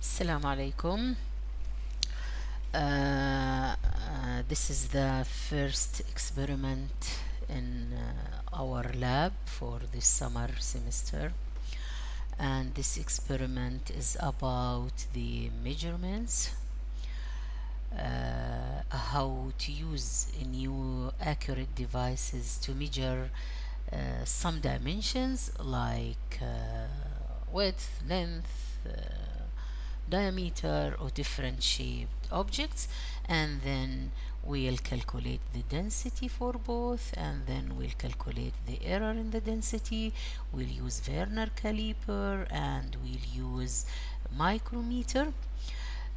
Assalamu alaikum. This is the first experiment in our lab for this summer semester, and this experiment is about the measurements, how to use new accurate devices to measure some dimensions like width, length, diameter or different shaped objects, and then we'll calculate the density for both, and then we'll calculate the error in the density. We'll use Viernier caliper and we'll use micrometer,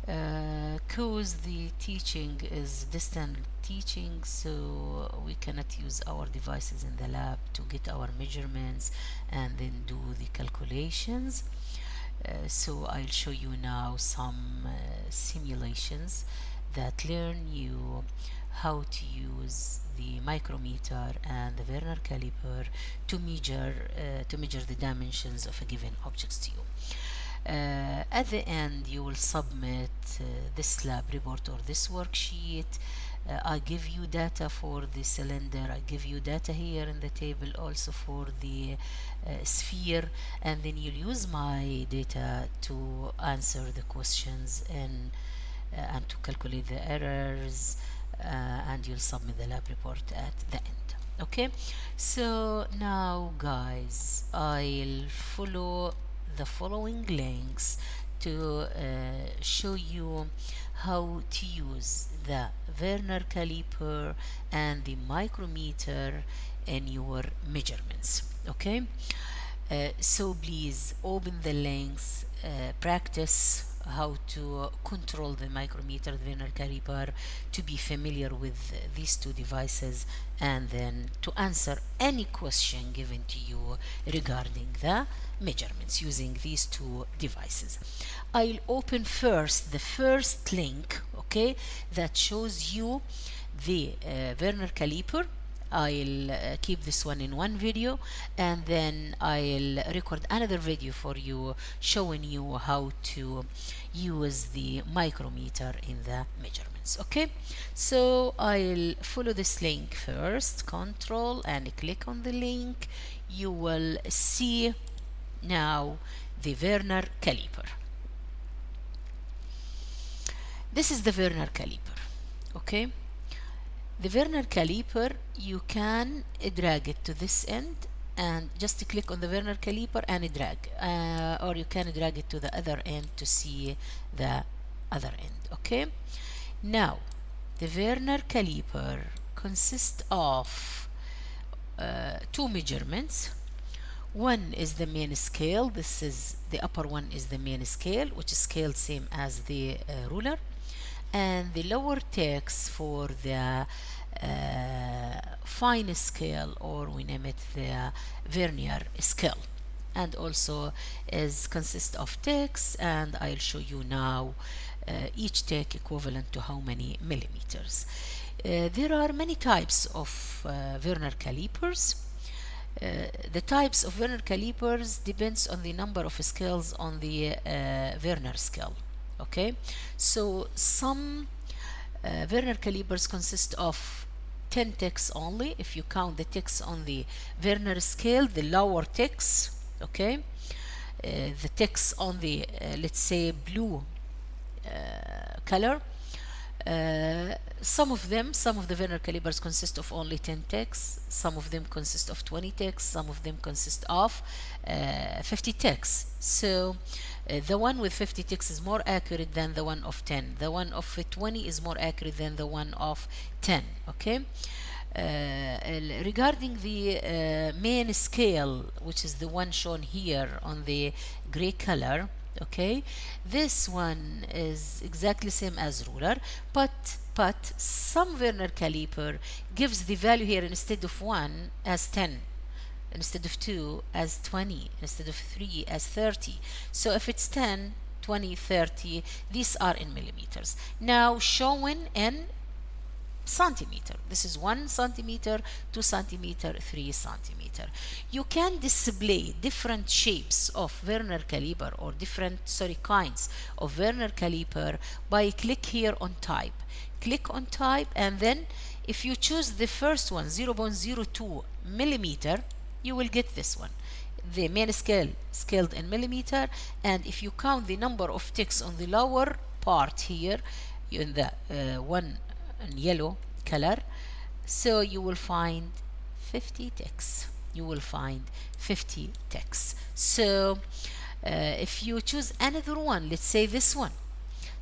because the teaching is distant teaching, so we cannot use our devices in the lab to get our measurements and then do the calculations. So I'll show you now some simulations that learn you how to use the micrometer and the Viernier caliper to measure the dimensions of a given object to you. At the end, you will submit this lab report or this worksheet. I give you data for the cylinder, I give you data here in the table also for the sphere, and then you'll use my data to answer the questions and to calculate the errors, and you'll submit the lab report at the end. Okay, so now guys, I'll follow the following links to show you how to use the Viernier caliper and the micrometer in your measurements. Okay, so please open the links, practice how to control the micrometer, the Viernier caliper, to be familiar with these two devices, and then to answer any question given to you regarding the measurements using these two devices. I'll open first the first link, okay, that shows you the Viernier caliper. I'll keep this one in one video, and then I'll record another video for you showing you how to use the micrometer in the measurements. Okay, so I'll follow this link first, control and click on the link. You will see now the Viernier caliper. This is the Viernier caliper. Okay, the Viernier caliper, you can drag it to this end and just click on the Viernier caliper and drag, or you can drag it to the other end to see the other end. Okay, now the Viernier caliper consists of two measurements. One is the main scale. This is the upper one is the main scale, which is scaled same as the ruler, and the lower text for the fine scale, or we name it the Viernier scale, and also is consist of text, and I'll show you now each text equivalent to how many millimeters. There are many types of Viernier calipers. The types of Viernier calipers depends on the number of scales on the Viernier scale. Okay, so some Viernier calipers consist of 10 ticks only. If you count the ticks on the Viernier scale, the lower ticks, okay, the ticks on the let's say blue color, some of the Viernier calipers consist of only 10 ticks, some of them consist of 20 ticks, some of them consist of 50 ticks. So the one with 50 ticks is more accurate than the one of 10. The one of 20 is more accurate than the one of 10. Okay. Regarding the main scale, which is the one shown here on the gray color, okay, this one is exactly same as ruler, but some Viernier caliper gives the value here instead of 1 as 10, instead of 2 as 20, instead of 3 as 30. So if it's 10, 20, 30, these are in millimeters. Now shown in centimeter. This is 1 centimeter, 2 centimeter, 3 centimeter. You can display different shapes of Viernier caliper or different, kinds of Viernier caliper by click here on type. Click on type, and then if you choose the first one, 0.02 millimeter, you will get this one. The main scale scaled in millimeter, and if you count the number of ticks on the lower part here in the one in yellow color, so you will find 50 ticks. You will find 50 ticks. So if you choose another one, let's say this one,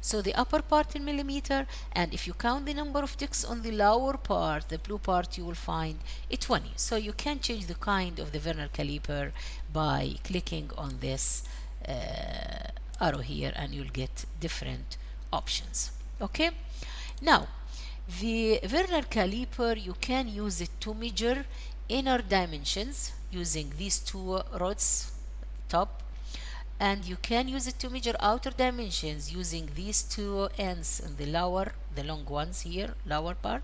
so the upper part in millimeter, and if you count the number of ticks on the lower part, the blue part, you will find it 20. So you can change the kind of the Viernier caliper by clicking on this arrow here, and you'll get different options. Okay, now the Viernier caliper, you can use it to measure inner dimensions using these two rods top, and you can use it to measure outer dimensions using these two ends in the lower, the long ones here, lower part,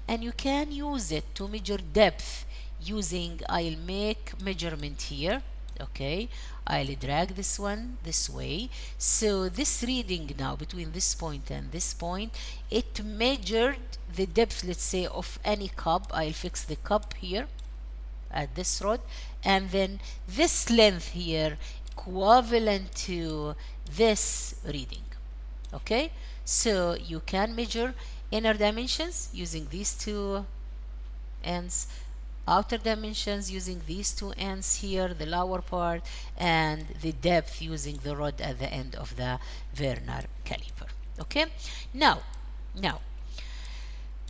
and you can use it to measure depth using, I'll make measurement here. Okay, I'll drag this one this way. So this reading now between this point and this point, it measured the depth, let's say, of any cup. I'll fix the cup here at this rod, and then this length here equivalent to this reading. Okay, so you can measure inner dimensions using these two ends, outer dimensions using these two ends here, the lower part, and the depth using the rod at the end of the Viernier caliper. Okay, now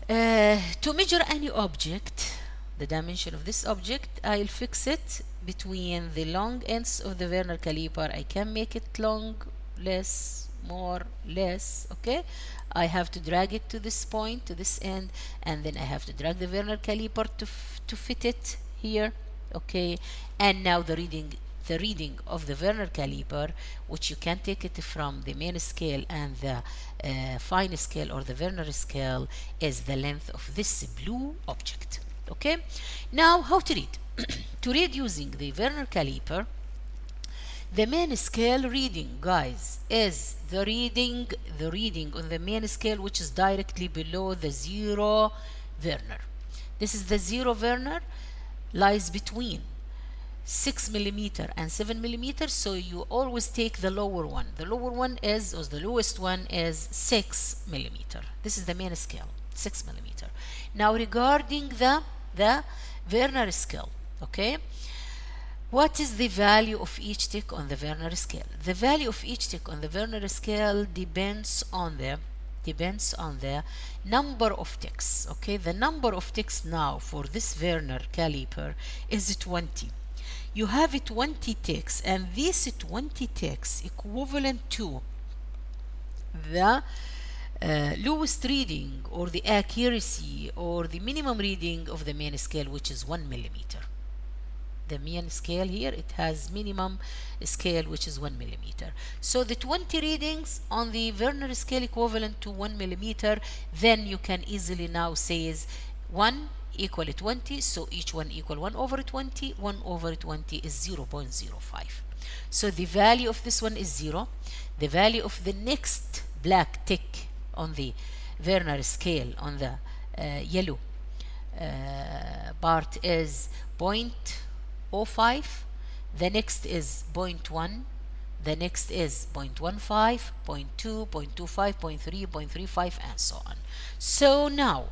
to measure any object, the dimension of this object, I'll fix it between the long ends of the Viernier caliper. I can make it long, less, more, less. Okay, I have to drag it to this point, to this end, and then I have to drag the Viernier caliper to fit it here. Okay, and now the reading of the Viernier caliper, which you can take it from the main scale and the fine scale or the Viernier scale, is the length of this blue object. Okay, now how to read? To read using the Viernier caliper, the main scale reading, guys, is the reading on the main scale, which is directly below the 0 Viernier. This is the 0 Viernier, lies between 6 millimeter and 7 millimeter, so you always take the lower one. The lower one is, or the lowest one is 6 millimeter. This is the main scale, 6 millimeter. Now regarding the Viernier scale, okay, what is the value of each tick on the Viernier scale? The value of each tick on the Viernier scale depends on the number of ticks. Okay, the number of ticks now for this Viernier caliper is 20. You have 20 ticks, and these 20 ticks equivalent to the lowest reading or the accuracy or the minimum reading of the main scale, which is 1 millimeter. The main scale here, it has minimum scale, which is 1 millimeter. So the 20 readings on the Viernier scale equivalent to 1 millimeter, then you can easily now say is 1 equal 20, so each one equal 1 over 20. 1 over 20 is 0.05. So the value of this one is 0. The value of the next black tick on the Viernier scale on the yellow part is 0.05. The next is 0.1. The next is 0.15, 0.2, 0.25, 0.3, 0.35, and so on. So now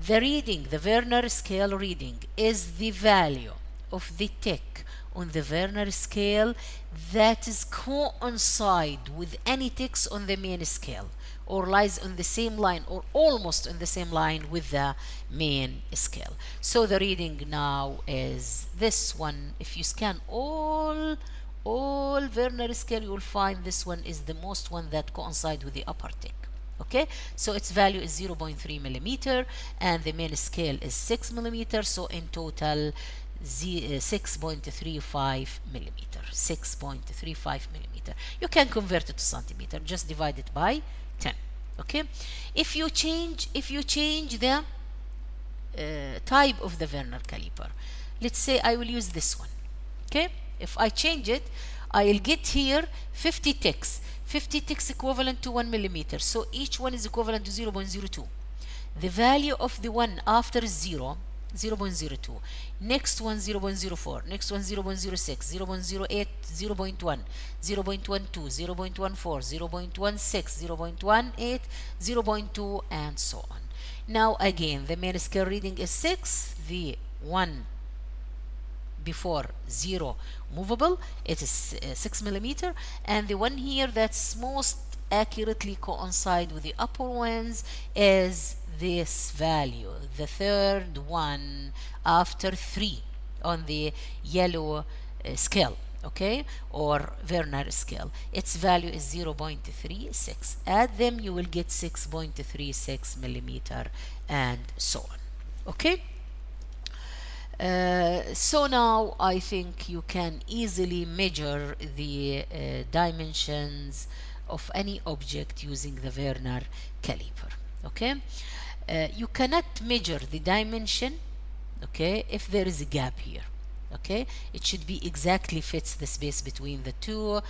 the reading, the Viernier scale reading, is the value of the tick on the Viernier scale that is coincide with any ticks on the main scale, or lies on the same line or almost on the same line with the main scale. So the reading now is this one. If you scan all Viernier scale, you will find this one is the most one that coincide with the upper tick. Okay, so its value is 0.3 millimeter, and the main scale is 6 millimeter, so in total 6.35 millimeter. 6.35 millimeter. You can convert it to centimeter, just divide it by 10. Okay, if you change the type of the Viernier caliper, let's say I will use this one. Okay, if I change it, I'll get here 50 ticks. 50 ticks equivalent to 1 millimeter, so each one is equivalent to 0.02. The value of the one after is 0.02. Next one 0.04, next one 0.06, 0.08, 0.1, 0.12, 0.14, 0.16, 0.18, 0.2, and so on. Now again, the main scale reading is 6. The one before 0 movable, it is 6 millimeter, and the one here that's most accurately coincide with the upper ones is this value, the third one after 3 on the yellow scale, okay, or Viernier scale. Its value is 0.36. Add them, you will get 6.36 millimeter, and so on. Okay. So now I think you can easily measure the dimensions of any object using the Viernier caliper. Okay, you cannot measure the dimension, okay, if there is a gap here. Okay, it should be exactly fits the space between the two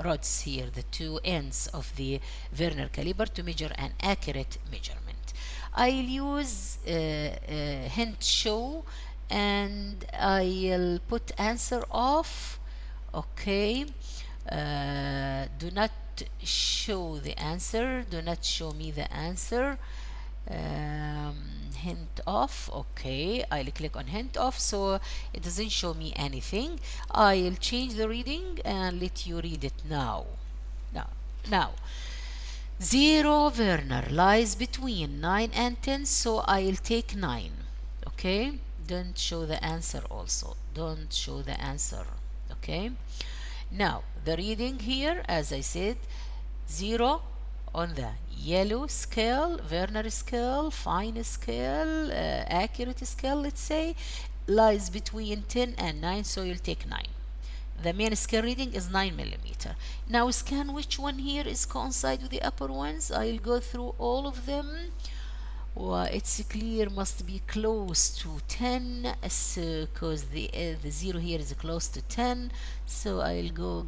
rods here, the two ends of the Viernier caliper, to measure an accurate measurement. I'll use hint show, and I'll put answer off. Okay, do not show the answer, do not show me the answer. Hint off. Okay, I'll click on hint off, so it doesn't show me anything. I'll change the reading and let you read it now. Now 0 Viernier lies between 9 and 10, so I'll take 9. Okay, don't show the answer also, don't show the answer. Okay, now the reading here, as I said, 0 on the yellow scale, Viernier scale, fine scale, accurate scale, let's say, lies between 10 and 9, so you'll take 9. The main scale reading is 9 millimeter. Now scan which one here is coincide with the upper ones. I'll go through all of them. Well, it's clear must be close to 10, so because the 0 here is close to 10, so I'll go.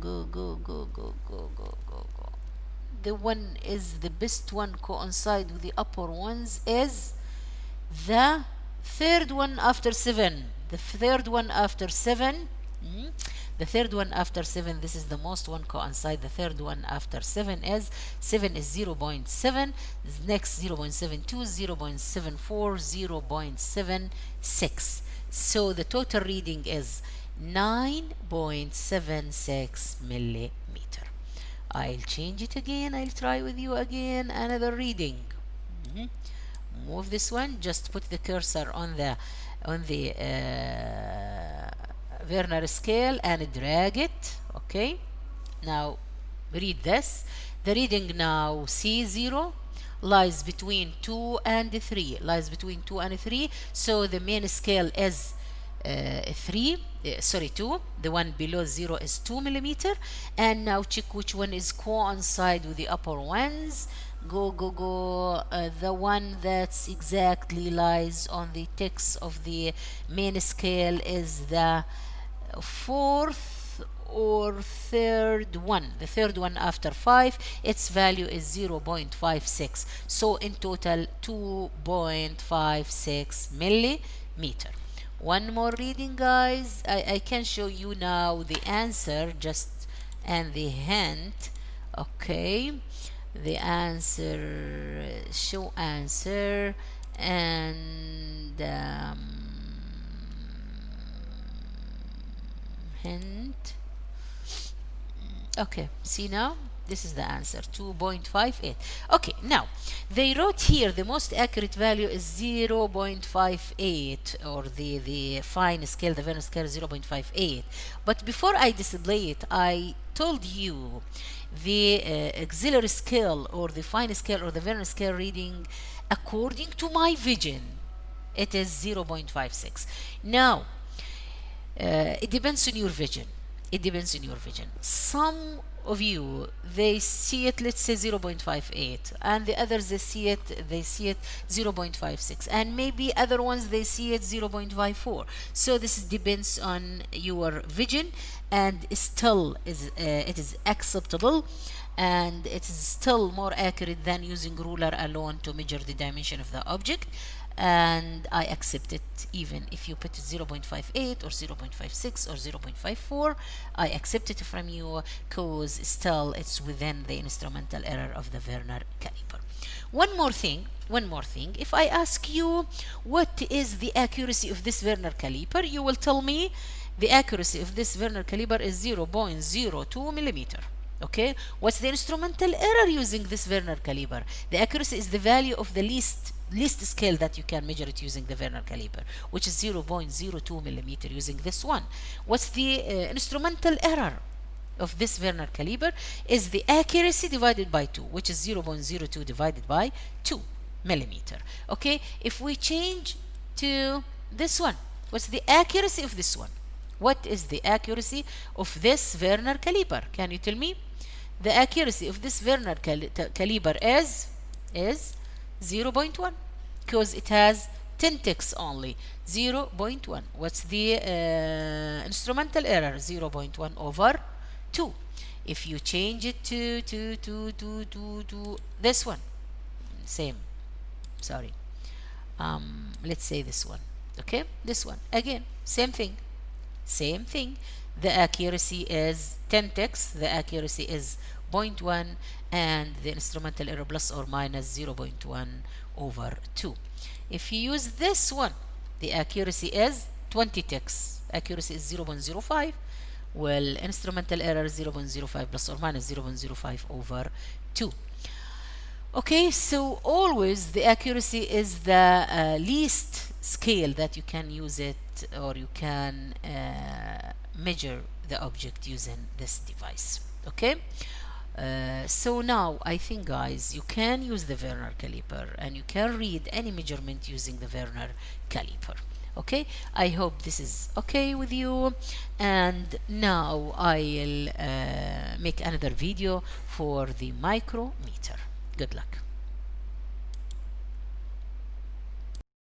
The one is the best one coincide with the upper ones is the third one after 7. The third one after 7. The third one after 7, this is the most one coincide. The third one after 7 is 0.7, next 0.72, 0.74, 0.76. So the total reading is 9.76 millimeter. I'll change it again. I'll try with you again another reading. Move this one, just put the cursor on the Viernier scale and drag it. Okay, now read this. The reading now C0 lies between 2 and 3, lies between 2 and 3, so the main scale is 2. The one below 0 is 2 millimeter. And now check which one is coincide with the upper ones. Go. The one that's exactly lies on the text of the main scale is the fourth or third one, the third one after 5. Its value is 0.56, so in total 2.56 millimeter. One more reading, guys. I can show you now the answer just and the hint. Okay, the answer, show answer, and hint. Okay, see now, this is the answer, 2.58. Okay, now they wrote here the most accurate value is 0.58, or the fine scale, the Viernier scale, 0.58. But before I display it, I told you the auxiliary scale or the fine scale or the Viernier scale reading, according to my vision, it is 0.56. Now it depends on your vision. It depends on your vision. Some of you they see it, let's say 0.58, and the others they see it 0.56, and maybe other ones they see it 0.54. So this depends on your vision, and still is it is acceptable, and it is still more accurate than using ruler alone to measure the dimension of the object. And I accept it even if you put it 0.58 or 0.56 or 0.54. I accept it from you because still it's within the instrumental error of the Viernier caliper. One more thing, if I ask you what is the accuracy of this Viernier caliper, you will tell me the accuracy of this Viernier caliper is 0.02 millimeter. Okay, what's the instrumental error using this Viernier caliper? The accuracy is the value of the least scale that you can measure it using the Viernier caliper, which is 0.02 millimeter using this one. What's the instrumental error of this Viernier caliper? Is the accuracy divided by 2, which is 0.02 divided by 2 millimeter. Okay, if we change to this one, what's the accuracy of this one? What is the accuracy of this Viernier caliper? Can you tell me? The accuracy of this Viernier caliper is 0.1, because it has 10 ticks only. 0.1. What's the instrumental error? 0.1 over 2. If you change it to this one, same. Sorry. Let's say this one. Okay, this one again, same thing. The accuracy is 10 ticks, the accuracy is 0.1, and the instrumental error plus or minus 0.1 over 2. If you use this one, the accuracy is 20 ticks, accuracy is 0.05. Well, instrumental error 0.05 plus or minus 0.05 over 2. Okay, so always the accuracy is the least scale that you can use it, or you can measure the object using this device. Okay, so now I think, guys, you can use the Viernier caliper and you can read any measurement using the Viernier caliper. Okay, I hope this is okay with you, and now I'll make another video for the micrometer. Good luck.